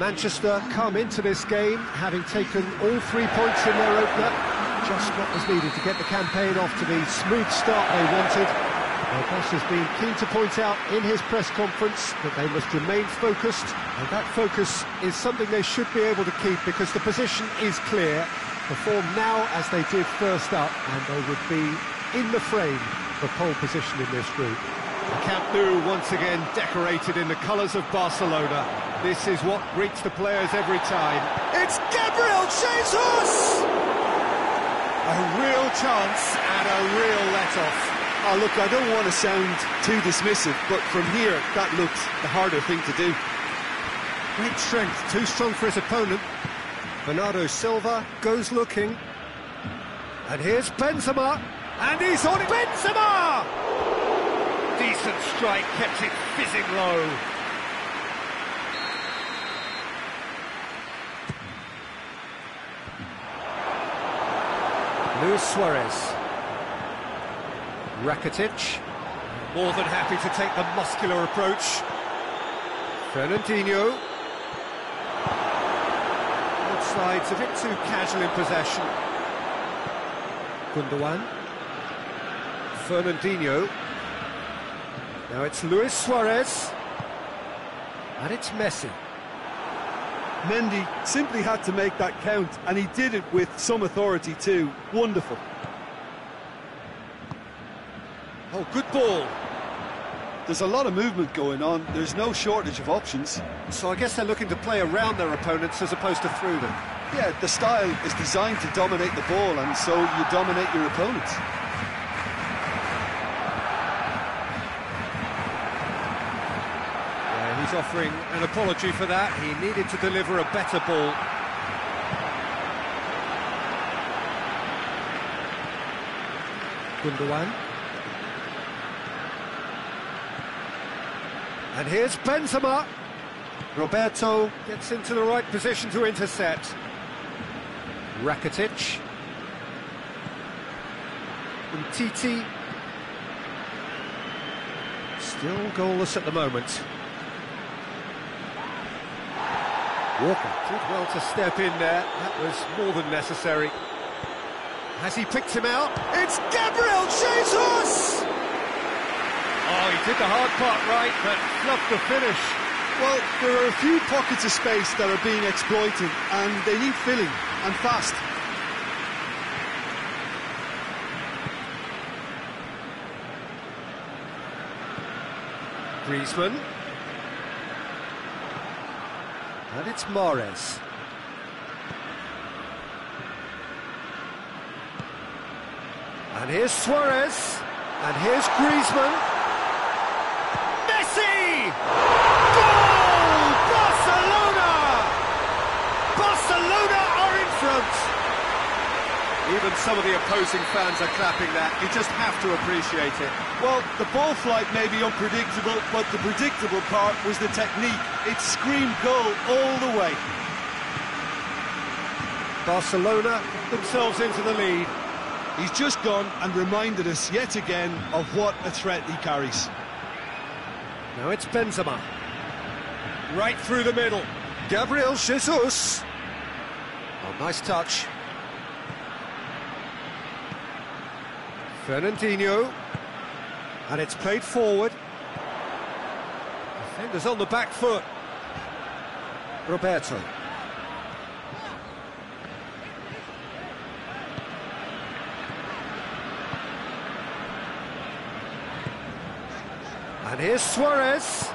Manchester come into this game having taken all 3 points in their opener. Just what was needed to get the campaign off to the smooth start they wanted. Their boss has been keen to point out in his press conference that they must remain focused, and that focus is something they should be able to keep because the position is clear. Perform now as they did first up, and they would be in the frame for pole position in this group. The Camp Nou once again decorated in the colours of Barcelona. This is what greets the players every time. It's Gabriel Jesus! A real chance and a real let-off. Oh, look, I don't want to sound too dismissive, but from here, that looked the harder thing to do. Great strength, too strong for his opponent. Bernardo Silva goes looking. And here's Benzema. And he's on it. Benzema! Decent strike, kept it fizzing low. Luis Suarez. Rakitic. More than happy to take the muscular approach. Fernandinho. Both sides a bit too casual in possession. Gundogan. Fernandinho. Now it's Luis Suarez. And it's Messi. Mendy simply had to make that count, and he did it with some authority too. Wonderful. Oh, good ball. There's a lot of movement going on. There's no shortage of options. So I guess they're looking to play around their opponents as opposed to through them. Yeah, the style is designed to dominate the ball, and so you dominate your opponents. Yeah, he's offering an apology for that. He needed to deliver a better ball. Gundogan. And here's Benzema. Roberto gets into the right position to intercept. Rakitic. Umtiti. Still goalless at the moment. Walker did well to step in there. That was more than necessary. Has he picked him out? It's Gabriel Jesus! Oh, he did the hard part right, but fluffed the finish. Well, there are a few pockets of space that are being exploited, and they need filling, and fast. Griezmann. And it's Mahrez. And here's Suarez. And here's Griezmann. Messi! Goal! Barcelona! Barcelona are in front! Even some of the opposing fans are clapping that. You just have to appreciate it. Well, the ball flight may be unpredictable, but the predictable part was the technique. It screamed goal all the way. Barcelona themselves into the lead. He's just gone and reminded us yet again of what a threat he carries. Now it's Benzema. Right through the middle. Gabriel Jesus. Oh, nice touch. Fernandinho. And it's played forward. Defenders on the back foot. Roberto. And here's Suarez.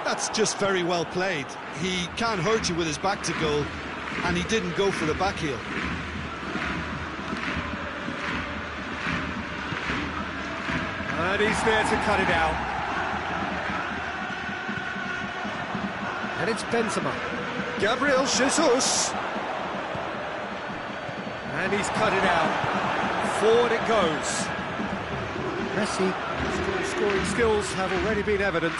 That's just very well played. He can't hurt you with his back to goal, and he didn't go for the back heel. And he's there to cut it out. And it's Benzema. Gabriel Jesus. And he's cut it out. Forward it goes. Messi. Scoring skills have already been evident.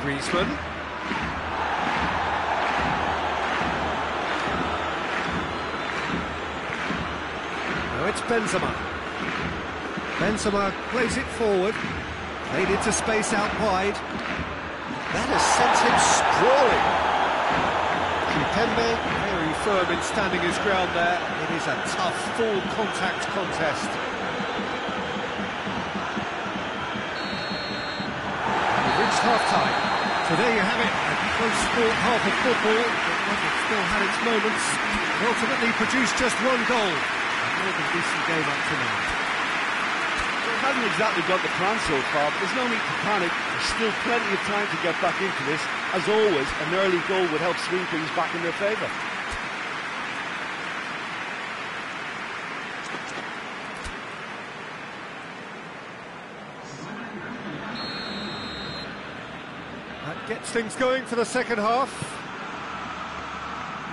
Griezmann. Now it's Benzema. Benzema plays it forward. Played into space out wide. That has sent him sprawling. Kimpembe very firm in standing his ground there. It is a tough, full contact contest. We've reached half-time. So there you have it, a close-fought half of football, but it still had its moments. It ultimately produced just one goal. A more than decent game up to now. It hasn't exactly got the plan so far, but there's no need to panic. There's still plenty of time to get back into this. As always, an early goal would help swing things back in their favour. That gets things going for the second half.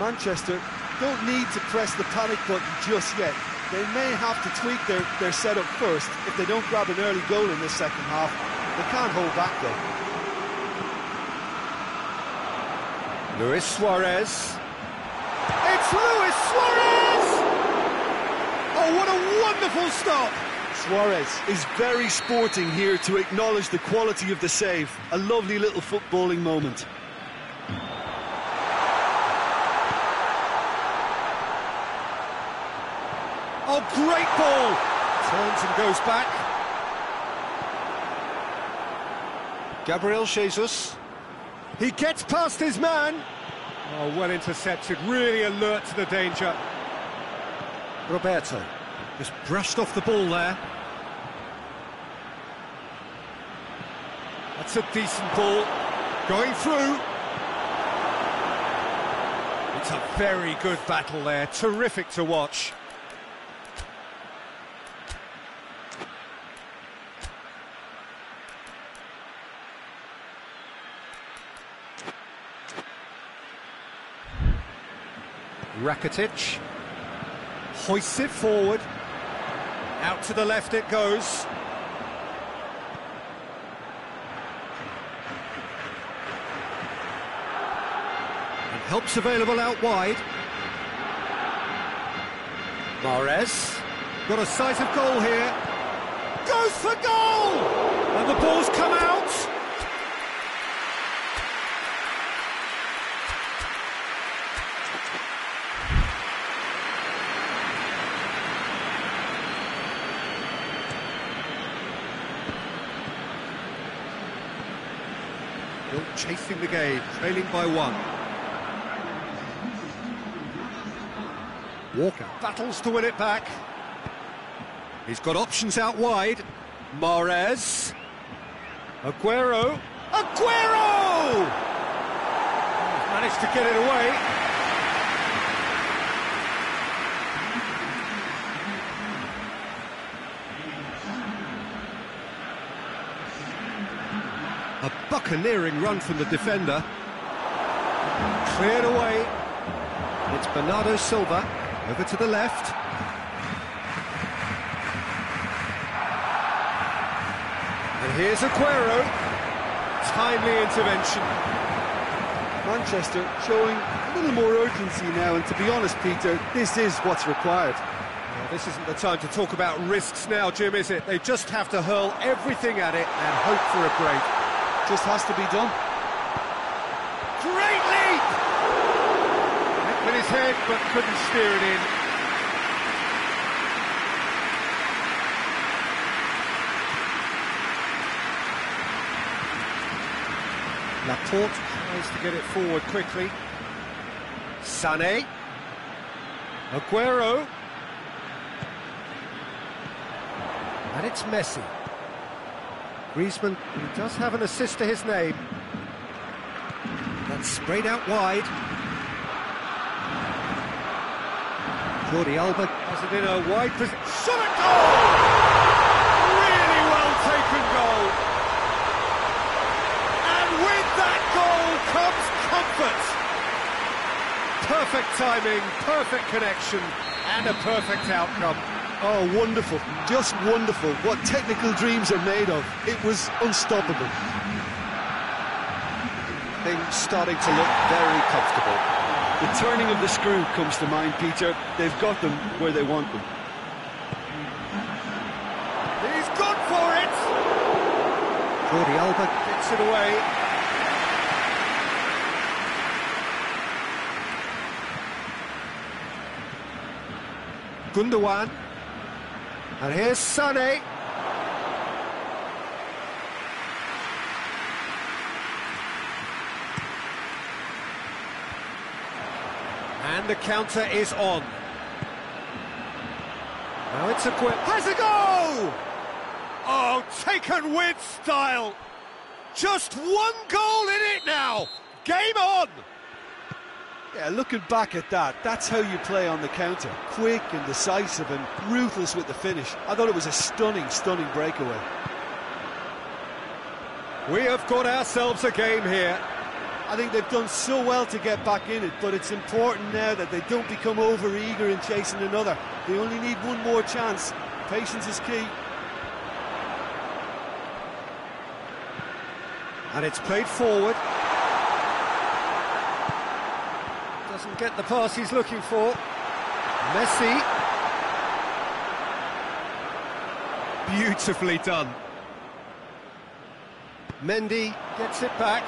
Manchester don't need to press the panic button just yet. They may have to tweak their setup first. If they don't grab an early goal in this second half, they can't hold back though. Luis Suarez. It's Luis Suarez! Oh, what a wonderful stop! Suarez is very sporting here to acknowledge the quality of the save. A lovely little footballing moment. Oh, great ball! Turns and goes back. Gabriel Jesus. He gets past his man. Oh, well intercepted, really alert to the danger. Roberto just brushed off the ball there. That's a decent ball. Going through. It's a very good battle there, terrific to watch. Rakitic hoists it forward, out to the left it goes. And help's available out wide. Mahrez got a sight of goal here, goes for goal, and the ball's come out. Chasing the game, trailing by one. Walker battles to win it back. He's got options out wide. Mahrez. Aguero. Aguero! He's managed to get it away. A buccaneering run from the defender. Cleared away. It's Bernardo Silva. Over to the left. And here's Aguero. Timely intervention. Manchester showing a little more urgency now, and to be honest, Peter, this is what's required. Well, this isn't the time to talk about risks now, Jim, is it? They just have to hurl everything at it and hope for a break. Just has to be done. Great leap! Hit with his head, but couldn't steer it in. Laporte tries to get it forward quickly. Sané. Aguero. And it's Messi. Griezmann, who does have an assist to his name. That's sprayed out wide. Jordi Alba has it in a wide position. Shot at goal! Really well taken goal. And with that goal comes comfort. Perfect timing, perfect connection, and a perfect outcome. Oh, wonderful, just wonderful. What technical dreams are made of. It was unstoppable. Things starting to look very comfortable. The turning of the screw comes to mind, Peter. They've got them where they want them. He's gone for it! Jordi Alba gets it away. Gundogan. And here's Sané. And the counter is on. Now it's Aguero. Has a goal! Oh, taken with style. Just one goal in it now. Game on! Yeah, looking back at that, that's how you play on the counter. Quick and decisive and ruthless with the finish. I thought it was a stunning, stunning breakaway. We have got ourselves a game here. I think they've done so well to get back in it, but it's important now that they don't become over-eager in chasing another. They only need one more chance. Patience is key. And it's played forward. Doesn't get the pass he's looking for. Messi. Beautifully done. Mendy gets it back.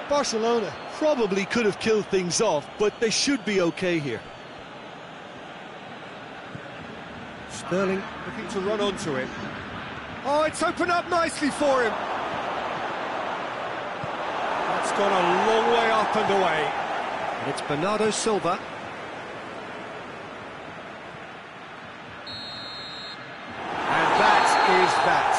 Barcelona probably could have killed things off, but they should be okay here. Sterling looking to run onto it. Oh, it's opened up nicely for him. That's gone a long way up and away. And it's Bernardo Silva. And that is that.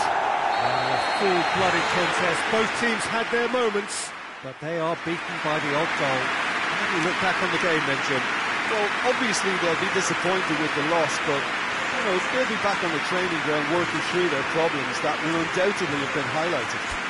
A full-blooded contest. Both teams had their moments, but they are beaten by the odd goal. How do you look back on the game then, Jim? Well, obviously they'll be disappointed with the loss, but you know, they'll be back on the training ground working through their problems that will undoubtedly have been highlighted.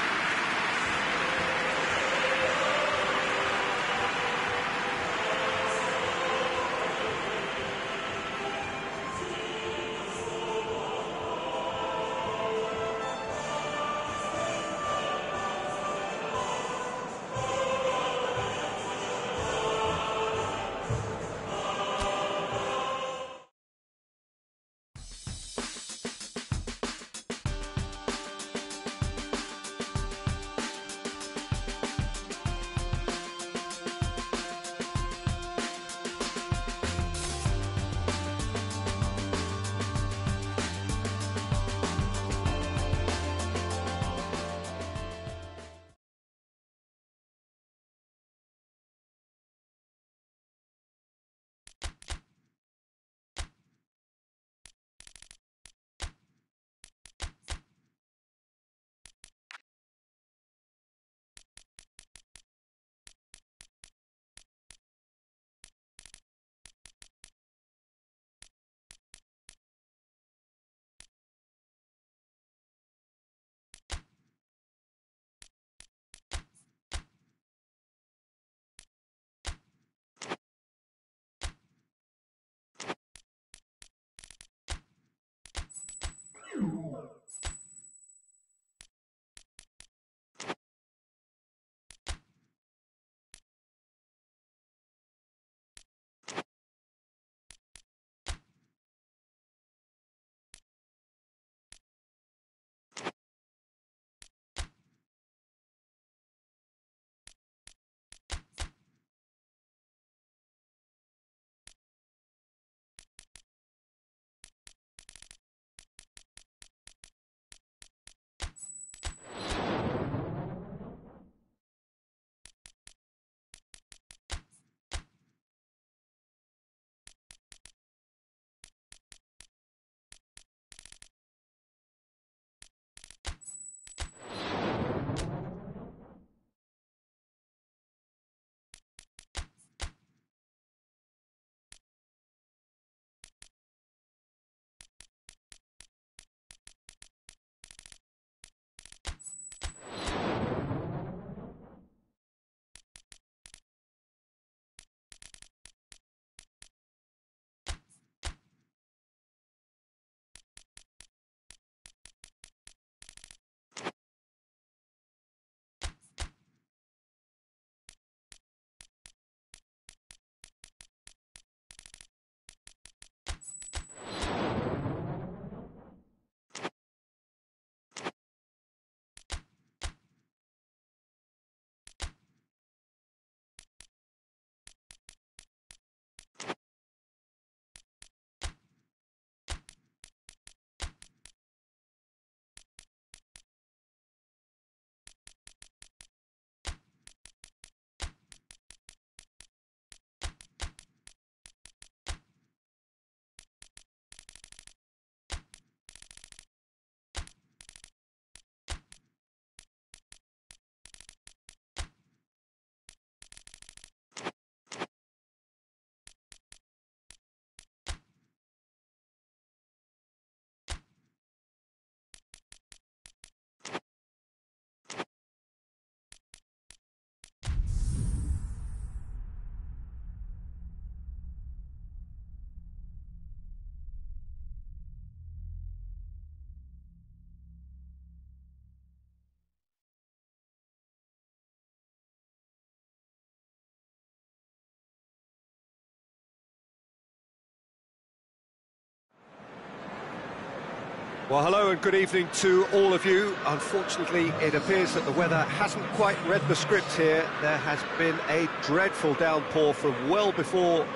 Well, hello and good evening to all of you. Unfortunately, it appears that the weather hasn't quite read the script here. There has been a dreadful downpour from well before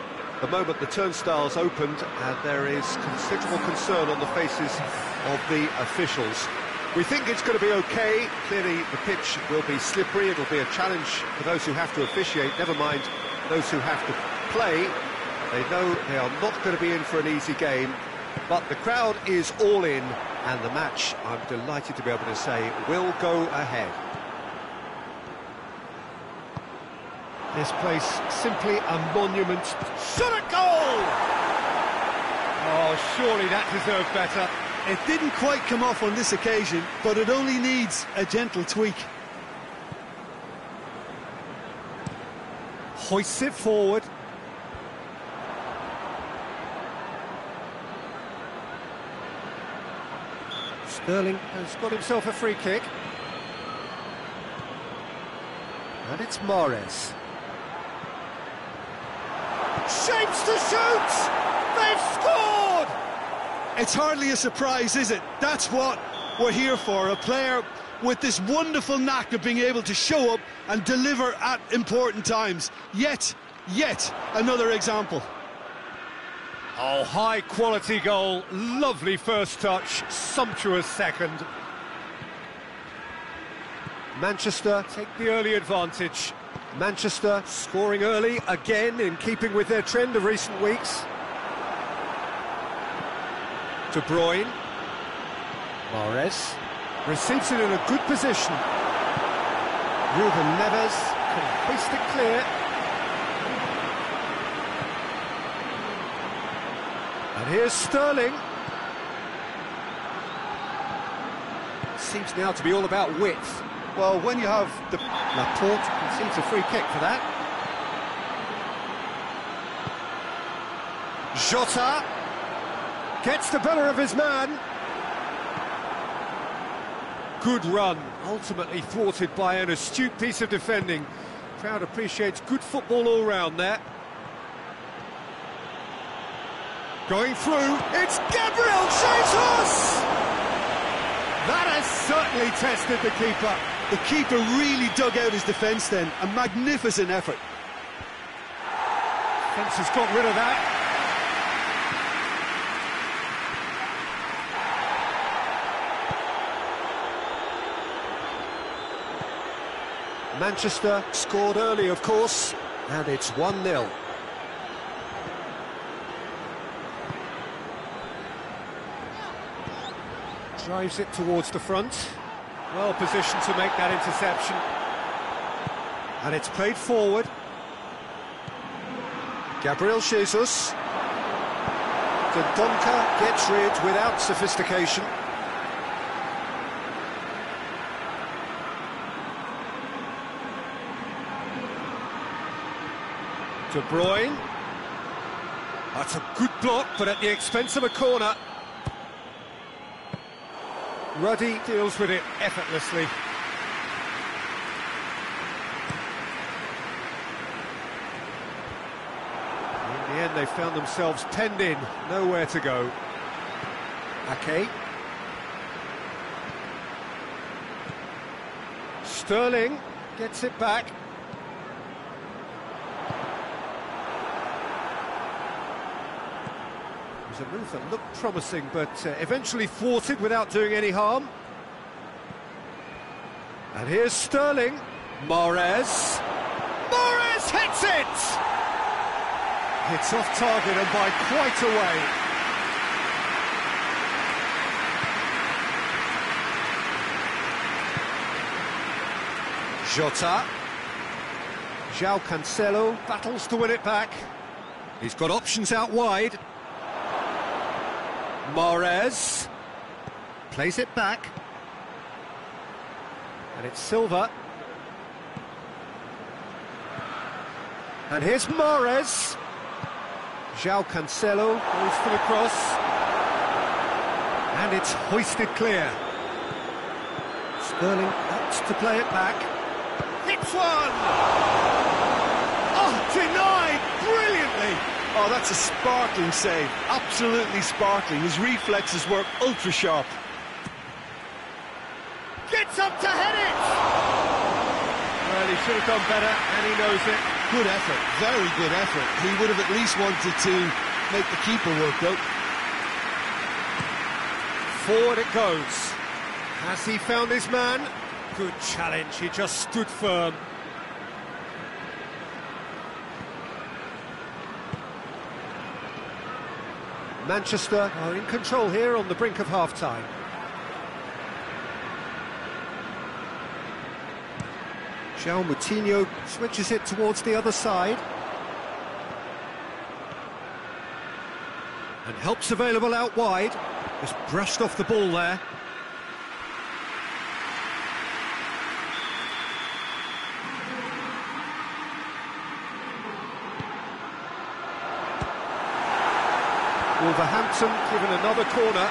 the moment the turnstiles opened, and there is considerable concern on the faces of the officials. We think it's going to be okay. Clearly, the pitch will be slippery. It'll be a challenge for those who have to officiate, never mind those who have to play. They know they are not going to be in for an easy game. But the crowd is all in, and the match, I'm delighted to be able to say, will go ahead. This place, simply a monument. Shot at goal! Oh, surely that deserved better. It didn't quite come off on this occasion, but it only needs a gentle tweak. Hoists it forward. Sterling has got himself a free kick. And it's Mahrez. Shapes to shoot! They've scored! It's hardly a surprise, is it? That's what we're here for, a player with this wonderful knack of being able to show up and deliver at important times. Yet another example. Oh, high-quality goal, lovely first touch, sumptuous second. Manchester take the early advantage. Manchester scoring early, again in keeping with their trend of recent weeks. De Bruyne. Mahrez receives it in a good position. Ruben Neves can hoist it clear. And here's Sterling. Seems now to be all about width. Well, when you have the... Laporte concedes a free kick for that. Jota gets the better of his man. Good run, ultimately thwarted by an astute piece of defending. Crowd appreciates good football all round there. Going through, it's Gabriel Jesus! That has certainly tested the keeper. The keeper really dug out his defence then, a magnificent effort. Fence has got rid of that. Manchester scored early, of course, and it's 1-0. Drives it towards the front. Well positioned to make that interception. And it's played forward. Gabriel Jesus. Dendoncker gets rid without sophistication. De Bruyne. That's a good block, but at the expense of a corner. Ruddy deals with it effortlessly. In the end, they found themselves penned in, nowhere to go. Ake. Sterling gets it back. It was a move that looked promising, but eventually thwarted without doing any harm. And here's Sterling. Mahrez. Mahrez hits it! It's off target and by quite a way. Jota. João Cancelo battles to win it back. He's got options out wide. Mahrez plays it back, and it's Silva. And here's Mahrez. João Cancelo goes for the cross, and it's hoisted clear. Sterling opts to play it back. Hits one! Oh, denied brilliantly! Oh, that's a sparkling save. Absolutely sparkling. His reflexes were ultra-sharp. Gets up to head it! Well, he should have done better, and he knows it. Good effort, very good effort. He would have at least wanted to make the keeper work, though. Forward it goes. Has he found his man? Good challenge, he just stood firm. Manchester are in control here on the brink of half-time. João Moutinho switches it towards the other side. And help's available out wide. Just brushed off the ball there. Wolverhampton given another corner.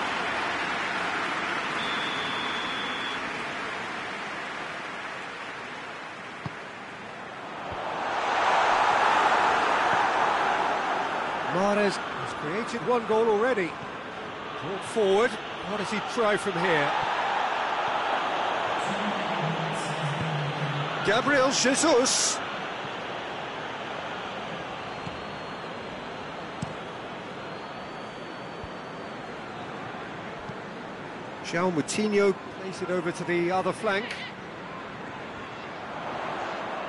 Mahrez has created one goal already. Brought forward. What does he try from here? Gabriel Jesus. João Moutinho plays it over to the other flank.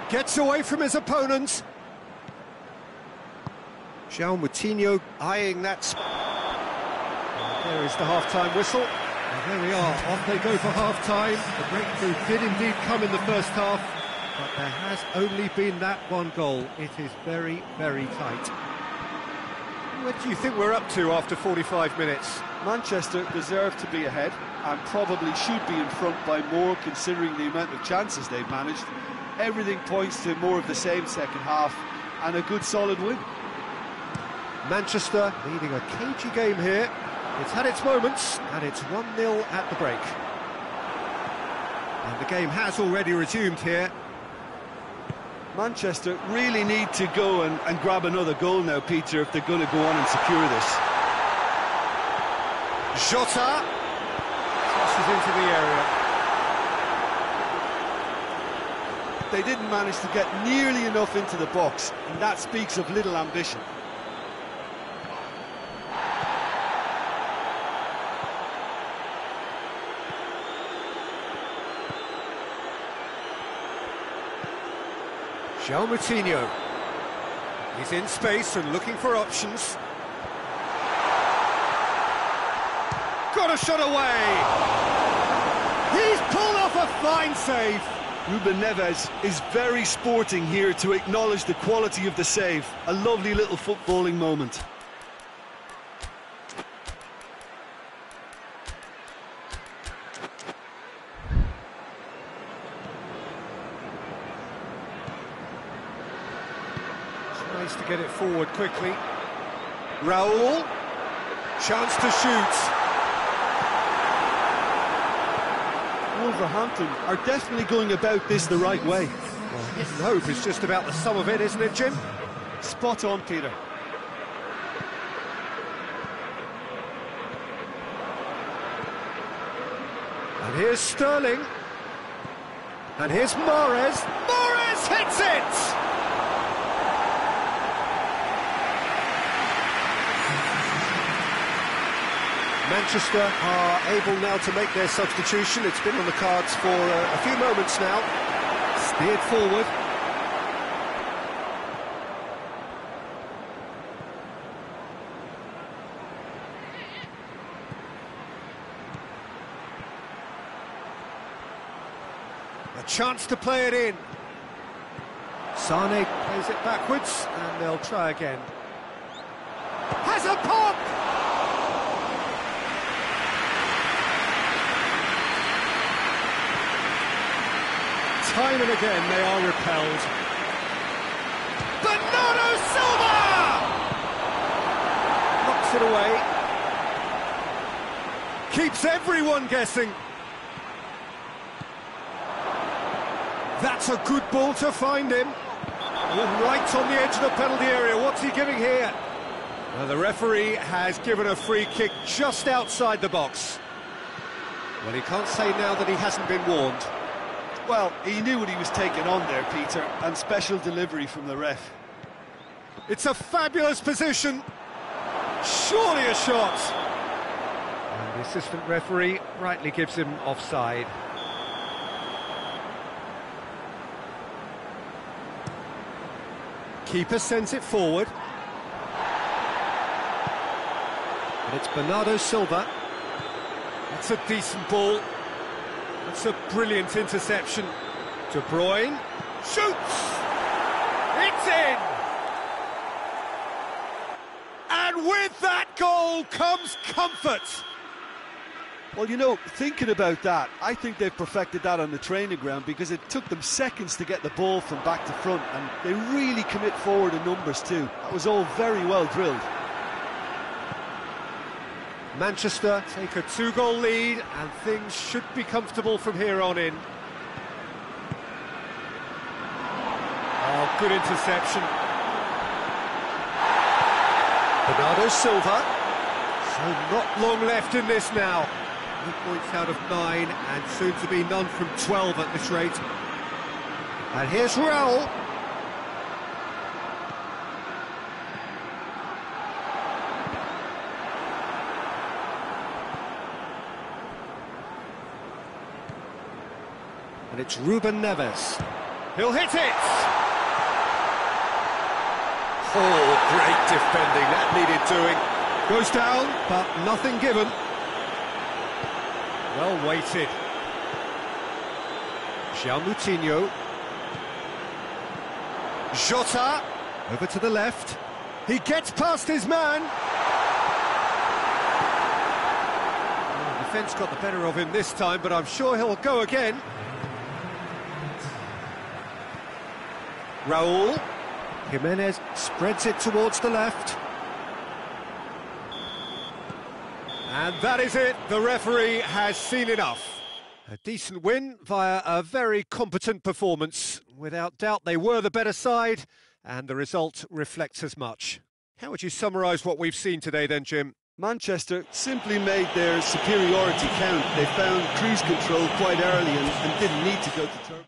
Gets away from his opponent. João Moutinho eyeing that spot. There is the half-time whistle. And there we are, off they go for half-time. The breakthrough did indeed come in the first half, but there has only been that one goal. It is very, very tight. What do you think we're up to after 45 minutes? Manchester deserve to be ahead and probably should be in front by more, considering the amount of chances they've managed. Everything points to more of the same second half and a good solid win. Manchester leading a cagey game here. It's had its moments, and it's 1-0 at the break. And the game has already resumed here. Manchester really need to go and grab another goal now, Peter, if they're going to go on and secure this. Jota crosses into the area. They didn't manage to get nearly enough into the box, and that speaks of little ambition. João Moutinho. He's in space and looking for options. Got a shot away! He's pulled off a fine save! Ruben Neves is very sporting here to acknowledge the quality of the save. A lovely little footballing moment. Tries to get it forward quickly. Raul. Chance to shoot. Wolverhampton are definitely going about this the right way. Well, hidden hope is just about the sum of it, isn't it, Jim? Spot on, Peter. And here's Sterling. And here's Mahrez. Mahrez hits it! Manchester are able now to make their substitution. It's been on the cards for a few moments now. Steered forward. A chance to play it in. Sane plays it backwards, and they'll try again. Has a pop! Time and again they are repelled. Bernardo Silva! Knocks it away. Keeps everyone guessing. That's a good ball to find him. Right on the edge of the penalty area. What's he giving here? Well, the referee has given a free kick just outside the box. Well, he can't say now that he hasn't been warned. Well, he knew what he was taking on there, Peter, and special delivery from the ref. It's a fabulous position. Surely a shot. And the assistant referee rightly gives him offside. Keeper sends it forward. And it's Bernardo Silva. That's a decent ball. That's a brilliant interception. De Bruyne shoots! It's in! And with that goal comes comfort. Well, you know, thinking about that, I think they've perfected that on the training ground because it took them seconds to get the ball from back to front, and they really commit forward in numbers too. That was all very well drilled. Manchester take a 2-goal lead, and things should be comfortable from here on in. Oh, good interception. Bernardo Silva. So not long left in this now. 8 points out of 9, and soon to be none from 12 at this rate. And here's Raul. And it's Ruben Neves. He'll hit it! Oh, great defending, that needed doing. Goes down, but nothing given. Well weighted. João Moutinho. Jota, over to the left. He gets past his man. Well, the defence got the better of him this time, but I'm sure he'll go again. Raul. Jimenez spreads it towards the left. And that is it. The referee has seen enough. A decent win via a very competent performance. Without doubt, they were the better side, and the result reflects as much. How would you summarise what we've seen today then, Jim? Manchester simply made their superiority count. They found cruise control quite early and didn't need to go to turbo.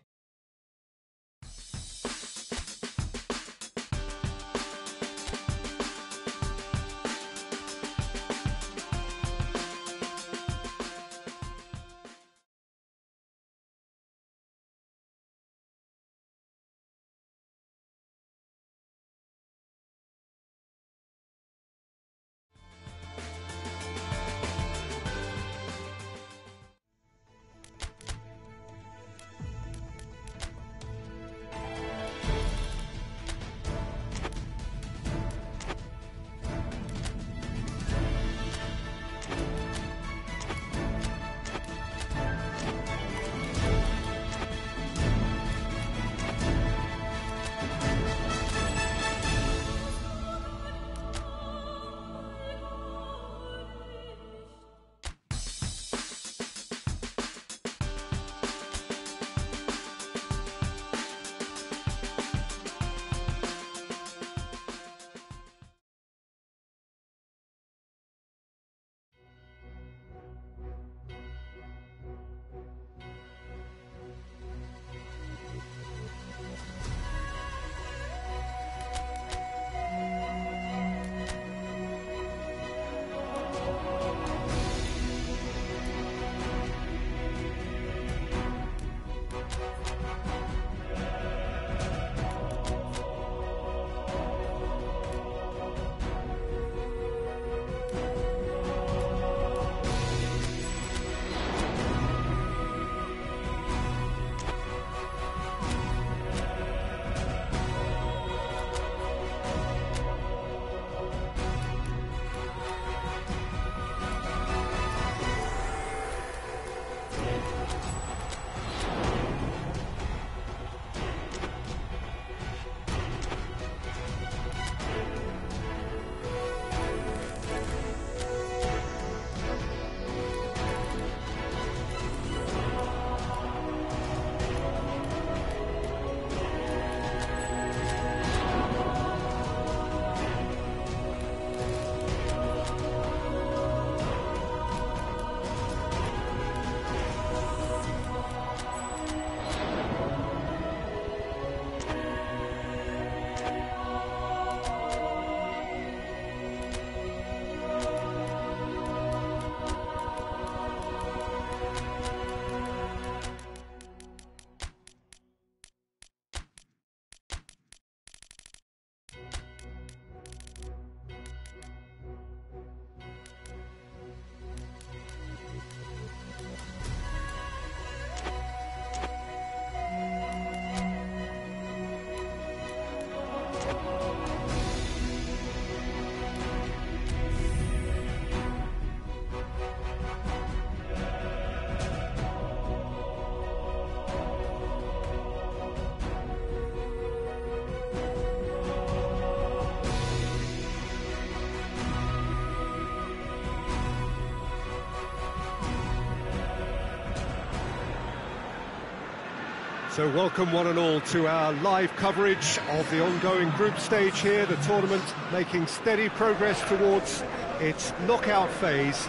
So welcome one and all to our live coverage of the ongoing group stage here, the tournament making steady progress towards its knockout phase.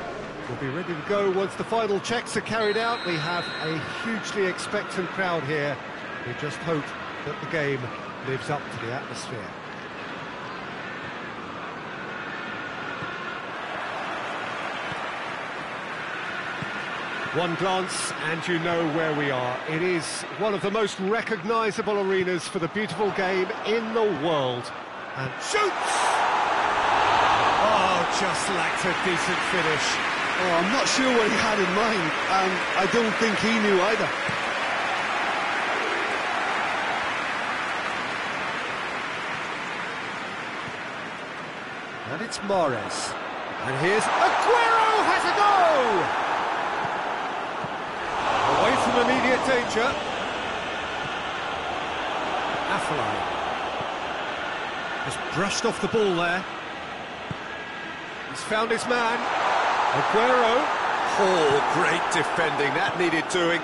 We'll be ready to go once the final checks are carried out. We have a hugely expectant crowd here. We just hope that the game lives up to the atmosphere. One glance and you know where we are. It is one of the most recognisable arenas for the beautiful game in the world. And shoots! Oh, just lacked a decent finish. Oh, I'm not sure what he had in mind, and I don't think he knew either. And it's Mahrez. And here's Aguero has a go! Away from immediate danger. Afellay has brushed off the ball there. He's found his man. Aguero. Oh, great defending, that needed doing.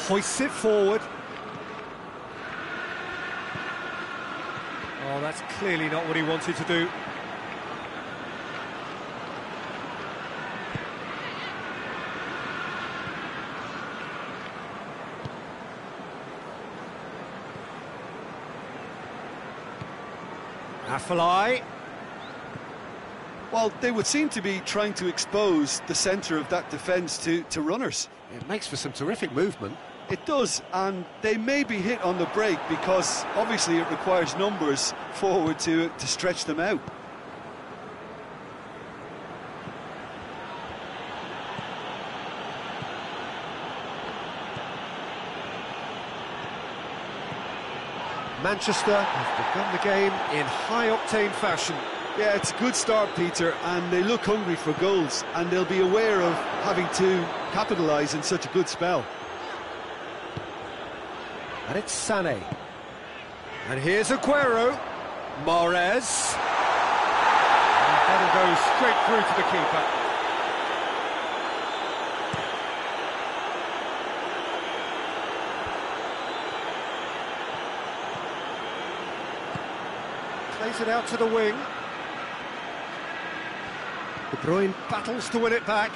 Hoists it forward. Oh, that's clearly not what he wanted to do. Afellay. Well, they would seem to be trying to expose the centre of that defence to runners. It makes for some terrific movement. It does, and they may be hit on the break because obviously it requires numbers forward to stretch them out. Manchester have begun the game in high-octane fashion. Yeah, it's a good start, Peter, and they look hungry for goals, and they'll be aware of having to capitalise in such a good spell. And it's Sané. And here's Aguero. Mahrez. And that'll go straight through to the keeper. Plays it out to the wing. De Bruyne battles to win it back.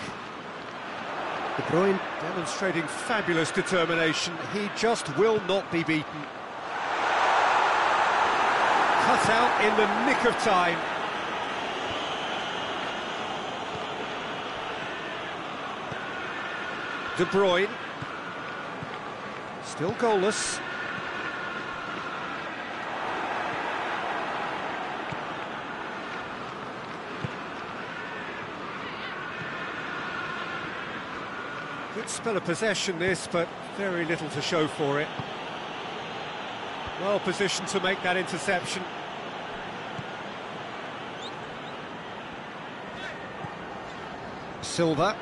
De Bruyne demonstrating fabulous determination. He just will not be beaten. Cut out in the nick of time. De Bruyne. Still goalless. Good spell of possession this, but very little to show for it. Well positioned to make that interception. Silva.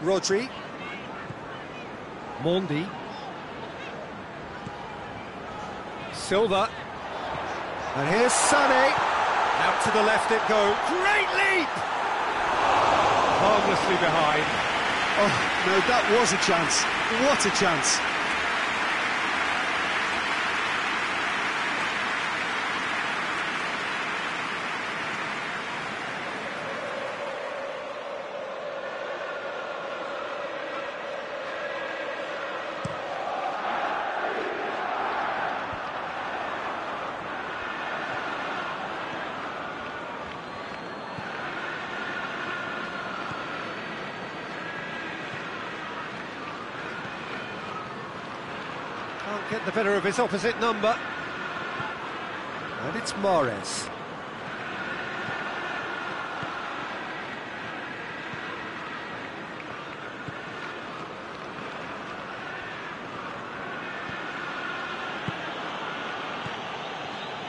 Rodri. Mondi. Silva. And here's Sané. Out to the left it goes. Great leap! Harmlessly behind. Oh, no, that was a chance. What a chance. Can't get the better of his opposite number. And it's Mahrez.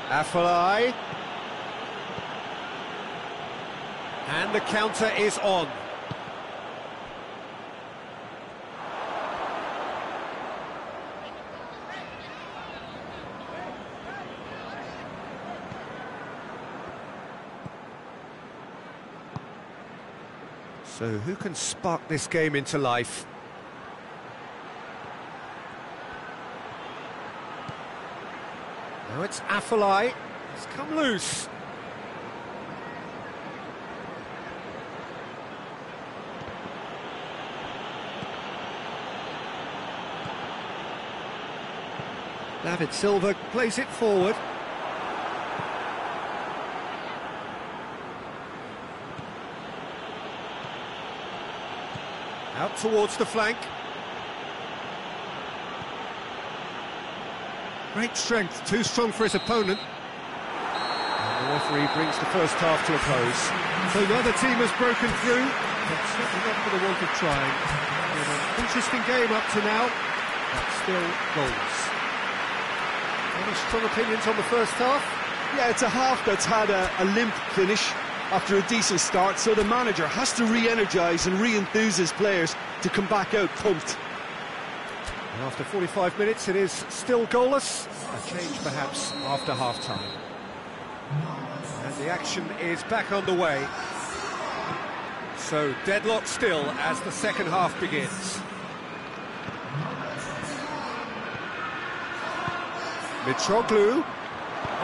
Afellay. And the counter is on. So who can spark this game into life? Now it's Afellay. It's come loose. David Silva plays it forward. Out towards the flank. Great strength, too strong for his opponent. And the referee brings the first half to a close. So neither team has broken through, but certainly not for the want of trying. An interesting game up to now, but still goals. Any strong opinions on the first half? Yeah, it's a half that's had a limp finish after a decent start, so the manager has to re-energise and re-enthuse his players to come back out pumped. And after 45 minutes, it is still goalless. A change perhaps after half-time. And the action is back underway. So deadlock still as the second half begins. Mitroglou.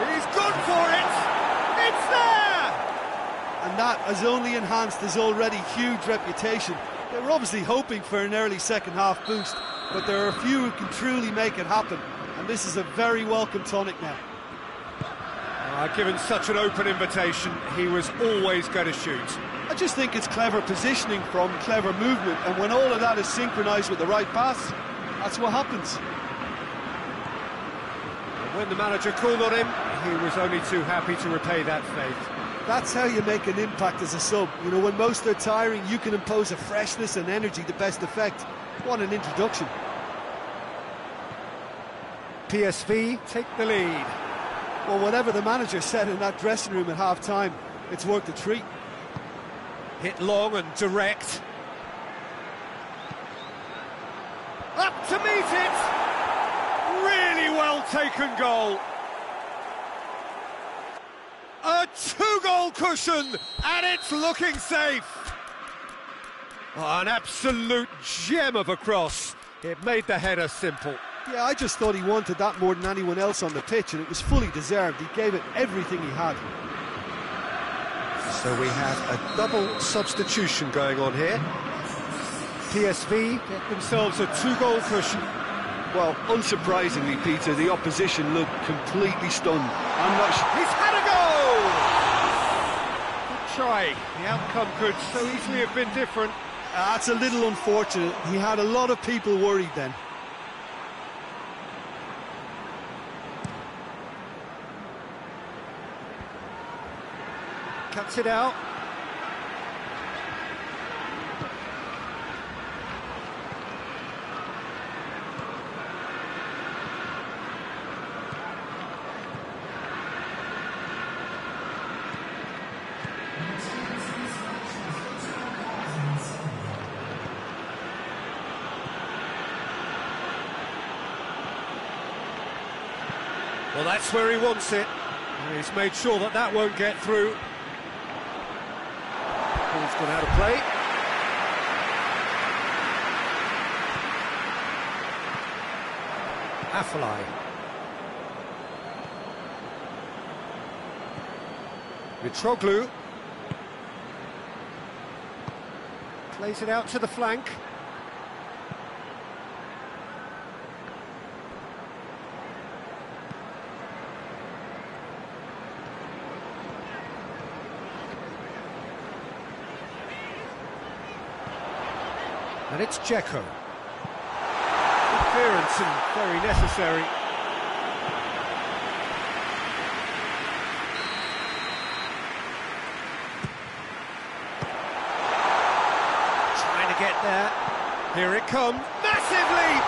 He's gone for it! It's there! And that has only enhanced his already huge reputation. They were obviously hoping for an early second half boost, but there are a few who can truly make it happen, and this is a very welcome tonic now. Given such an open invitation, he was always going to shoot. I just think it's clever positioning from clever movement, and when all of that is synchronised with the right pass, that's what happens. When the manager called on him, he was only too happy to repay that faith. That's how you make an impact as a sub. You know, when most are tiring, you can impose a freshness and energy to best effect. What an introduction. PSV take the lead. Well, whatever the manager said in that dressing room at half-time, it's worked a treat. Hit long and direct. Up to meet it! Really well taken goal. A two-goal cushion, and it's looking safe. Oh, an absolute gem of a cross. It made the header simple. Yeah, I just thought he wanted that more than anyone else on the pitch, and it was fully deserved. He gave it everything he had. So we have a double substitution going on here. PSV get themselves a two-goal cushion. Well, unsurprisingly, Peter, the opposition looked completely stunned. I'm not sure. He's had a goal! Good try. The outcome could so easily have been different. That's a little unfortunate. He had a lot of people worried then. Cuts it out. Well, that's where he wants it. And he's made sure that that won't get through. Ball's gone out of play. Afellay. Mitroglou. Plays it out to the flank. And it's Dzeko. Clearance and very necessary. Trying to get there. Here it comes. Massive leap!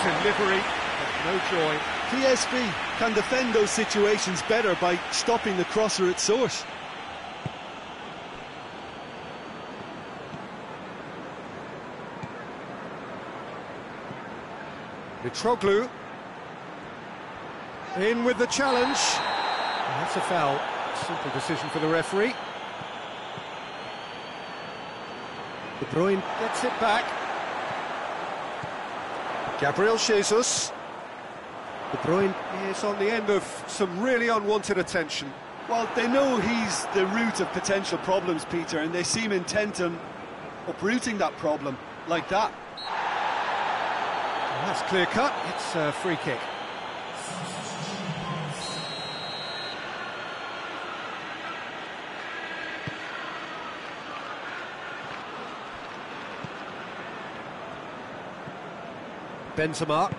Good delivery, but no joy. PSV can defend those situations better by stopping the crosser at source. Mitroglou in with the challenge. And that's a foul. Simple decision for the referee. De Bruyne gets it back. Gabriel Jesus. De Bruyne is on the end of some really unwanted attention. Well, they know he's the root of potential problems, Peter, and they seem intent on uprooting that problem like that. Well, that's clear cut. It's a free kick. Benzema.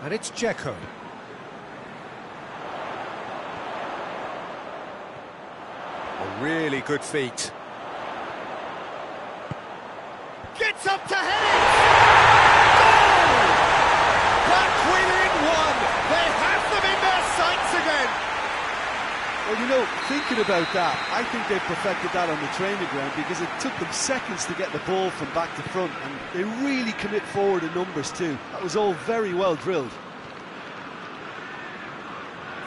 And it's Dzeko. A really good feat. Gets up to head it! Goal! Back within one! They have them in their sights again! Well, you know, thinking about that, I think they perfected that on the training ground because it took them seconds to get the ball from back to front, and they really commit forward in numbers too. That was all very well drilled.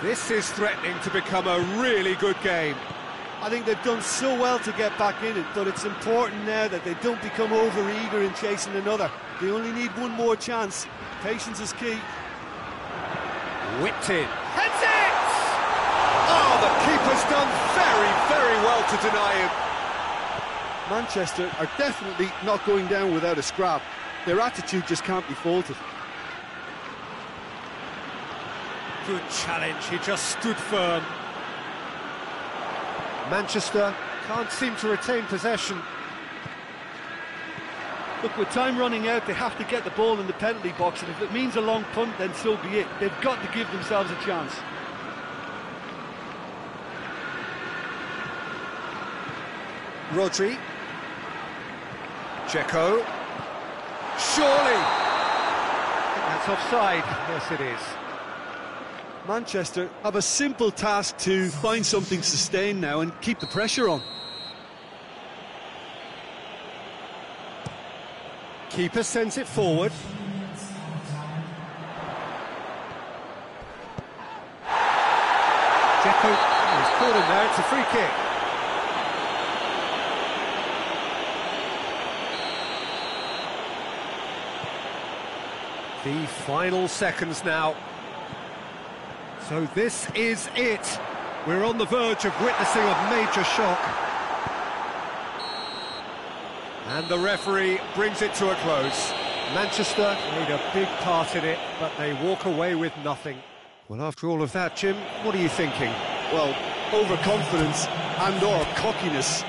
This is threatening to become a really good game. I think they've done so well to get back in it, but it's important now that they don't become over-eager in chasing another. They only need one more chance. Patience is key. Whipped in. Heads it! Oh, the keeper's done very, very well to deny him. Manchester are definitely not going down without a scrap. Their attitude just can't be faulted. Good challenge, he just stood firm. Manchester can't seem to retain possession. Look, with time running out, they have to get the ball in the penalty box, and if it means a long punt, then so be it. They've got to give themselves a chance. Rodri. Dzeko. Surely! I think that's offside. Yes, it is. Manchester have a simple task to find something sustained now and keep the pressure on. Keeper sends it forward. Dzeko is caught in there, it's a free kick. The final seconds now. So this is it. We're on the verge of witnessing a major shock. And the referee brings it to a close. Manchester made a big part in it, but they walk away with nothing. Well, after all of that, Jim, what are you thinking? Well, overconfidence and/or cockiness.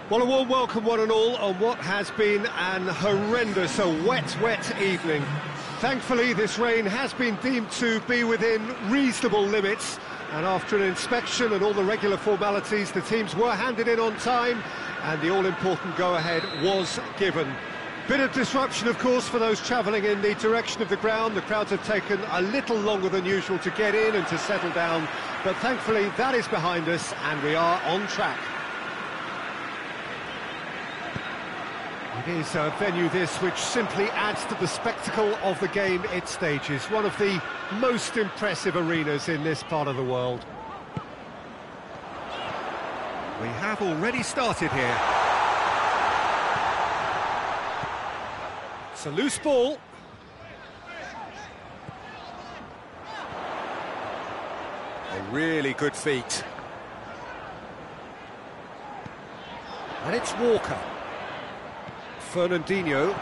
Well, a warm welcome one and all on what has been an horrendous, a wet evening. Thankfully, this rain has been deemed to be within reasonable limits, and after an inspection and all the regular formalities, the teams were handed in on time, and the all-important go-ahead was given. Bit of disruption, of course, for those travelling in the direction of the ground. The crowds have taken a little longer than usual to get in and to settle down but thankfully that is behind us and we are on track. It is a venue this which simply adds to the spectacle of the game it stages. One of the most impressive arenas in this part of the world. We have already started here. It's a loose ball. A really good feat. And it's Walker. Fernandinho.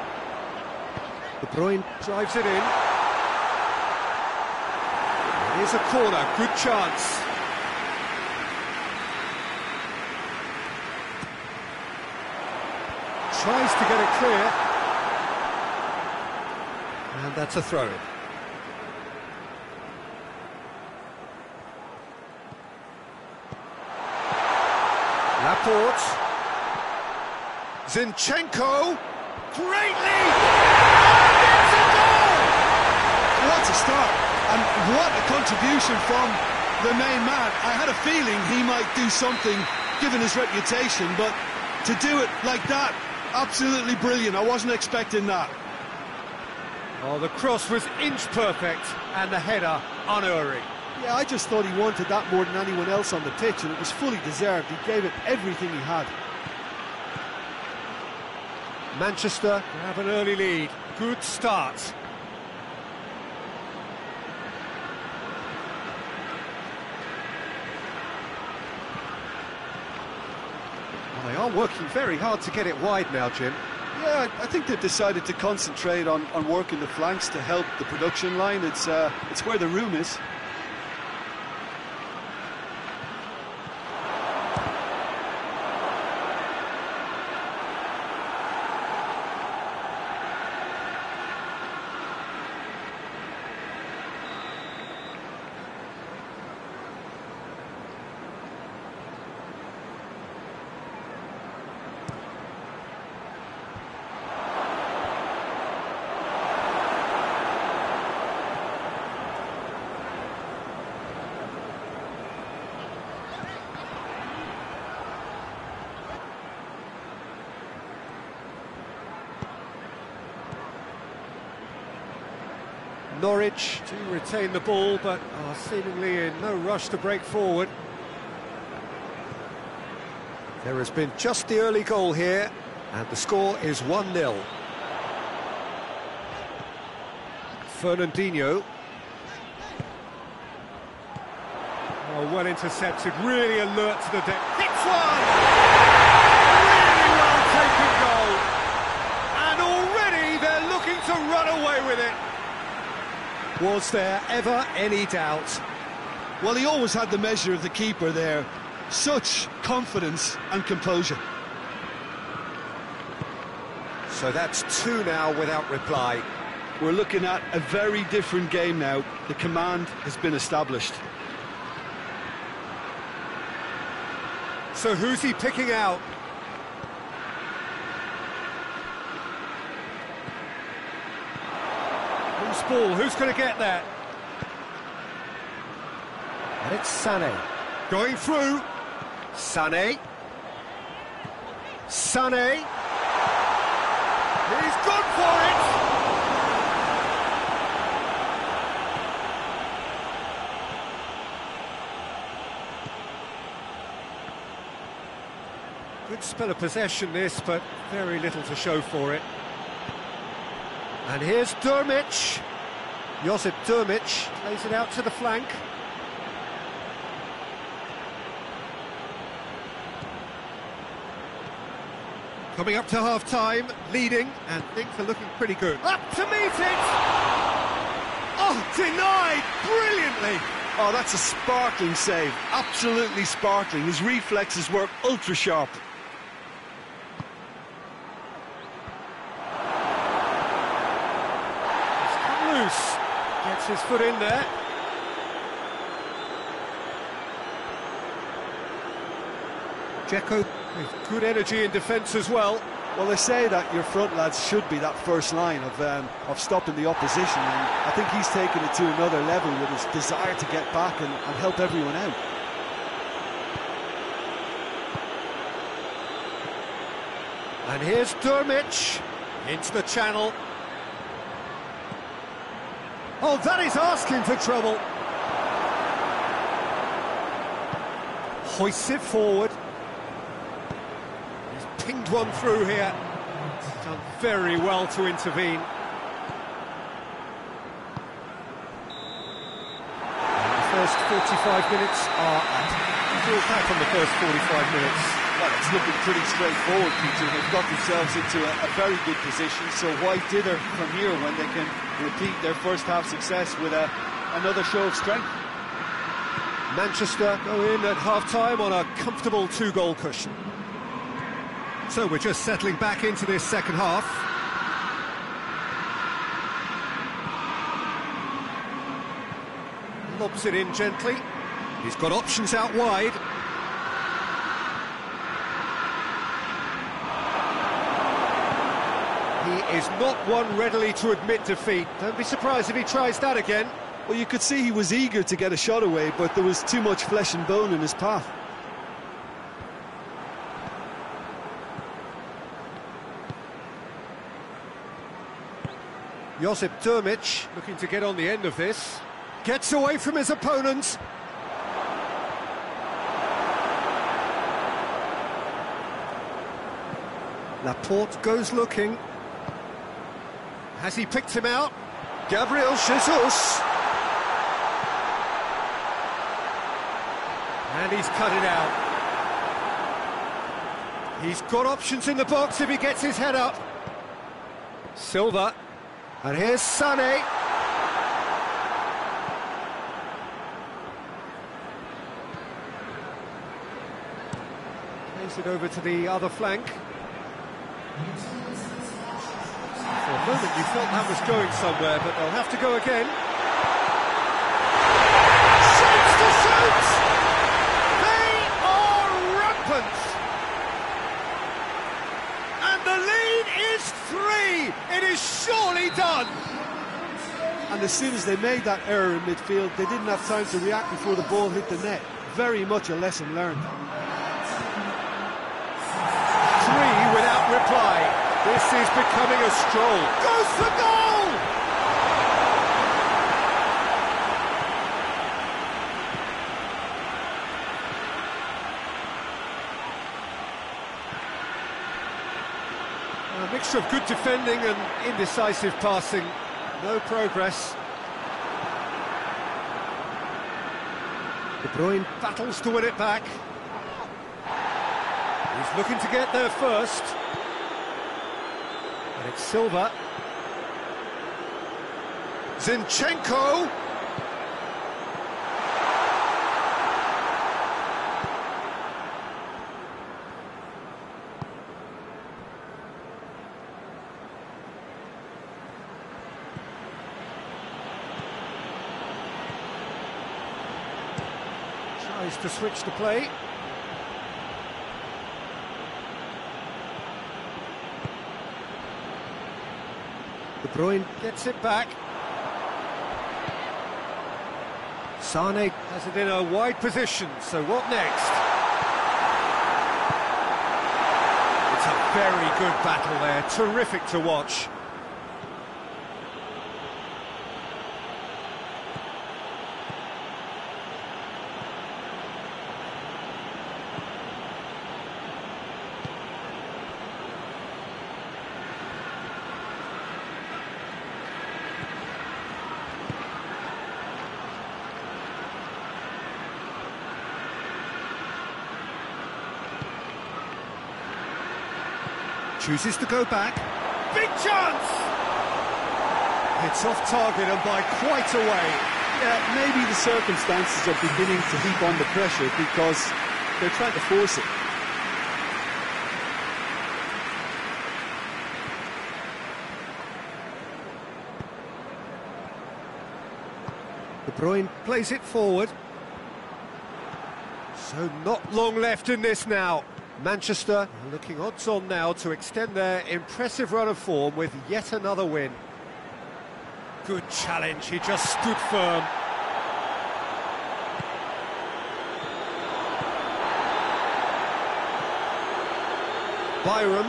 De Bruyne drives it in. Here's a corner, good chance. Tries to get it clear. And that's a throw-in. Laporte. Zinchenko. Great lead! It's a goal! What a start, and what a contribution from the main man. I had a feeling he might do something, given his reputation, but to do it like that, absolutely brilliant. I wasn't expecting that. Oh, the cross was inch perfect, and the header unerring. Yeah, I just thought he wanted that more than anyone else on the pitch, and it was fully deserved. He gave it everything he had. Manchester have an early lead. Good start. Well, they are working very hard to get it wide now, Jim. Yeah, I think they've decided to concentrate on working the flanks to help the production line. It's where the room is. Norwich to retain the ball, but are seemingly in no rush to break forward. There has been just the early goal here, and the score is 1-0. Fernandinho. Oh, well intercepted, really alert to the deck. Hits one! Really well taken goal. And already they're looking to run away with it. Was there ever any doubt? Well, he always had the measure of the keeper there. Such confidence and composure. So that's 2 now without reply. We're looking at a very different game now. The command has been established. So who's he picking out? Loose ball, who's going to get that? And it's Sané. Going through. Sané. Sané. He's gone for it! Good spell of possession this, but very little to show for it. And here's Dermich. Josip Dermich plays it out to the flank. Coming up to half-time, leading, and things are looking pretty good. Up to meet it! Oh, denied brilliantly! Oh, that's a sparkling save. Absolutely sparkling. His reflexes were ultra-sharp. Loose, gets his foot in there. Dzeko with good energy in defence as well. Well, they say that your front lads should be that first line of stopping the opposition, and I think he's taken it to another level with his desire to get back and help everyone out. And here's Dermich into the channel. Oh, that is asking for trouble. Hoists it forward. He's pinged one through here. Done very well to intervene. And the first 45 minutes are up. Thought back on the first 45 minutes. Well, it's looking pretty straightforward, Peter. They've got themselves into a very good position, so why dither from here when they can repeat their first half success with another show of strength? Manchester go in at half-time on a comfortable 2-goal cushion. So we're just settling back into this second half. Lobs it in gently. He's got options out wide. He is not one readily to admit defeat. Don't be surprised if he tries that again. Well, you could see he was eager to get a shot away, but there was too much flesh and bone in his path. Josip Dermich looking to get on the end of this. Gets away from his opponent. Laporte goes looking. Has he picked him out? Gabriel Jesus. And he's cut it out. He's got options in the box if he gets his head up. Silva. And here's Sané. Plays it over to the other flank. For a moment you thought that was going somewhere, but they'll have to go again. Shoots to shoot! They are rampant! And the lead is 3! It is surely done! And as soon as they made that error in midfield, they didn't have time to react before the ball hit the net. Very much a lesson learned. 3 without reply. This is becoming a stroll. Goes for goal! A mixture of good defending and indecisive passing. No progress. De Bruyne battles to win it back. He's looking to get there first. And it's Silva. Zinchenko. Tries to switch the play. De Bruyne gets it back. Sané has it in a wide position, so what next? It's a very good battle there, terrific to watch. Chooses to go back. Big chance! It's off target and by quite a way. Yeah, maybe the circumstances are beginning to heap on the pressure because they're trying to force it. De Bruyne plays it forward. So not long left in this now. Manchester looking odds on now to extend their impressive run of form with yet another win. Good challenge, he just stood firm. Byram,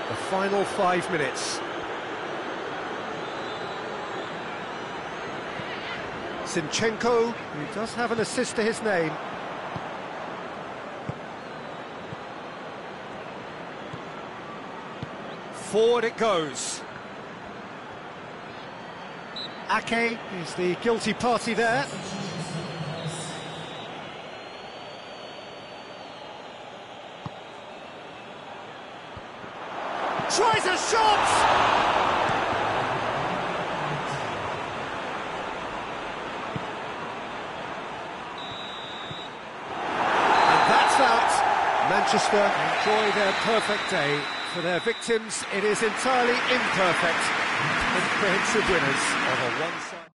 the final 5 minutes. Zinchenko, who does have an assist to his name. Forward it goes. Ake is the guilty party there. Tries a shot! And that's that. Manchester enjoy their perfect day. For their victims, it is entirely imperfect. Comprehensive winners of a one-side...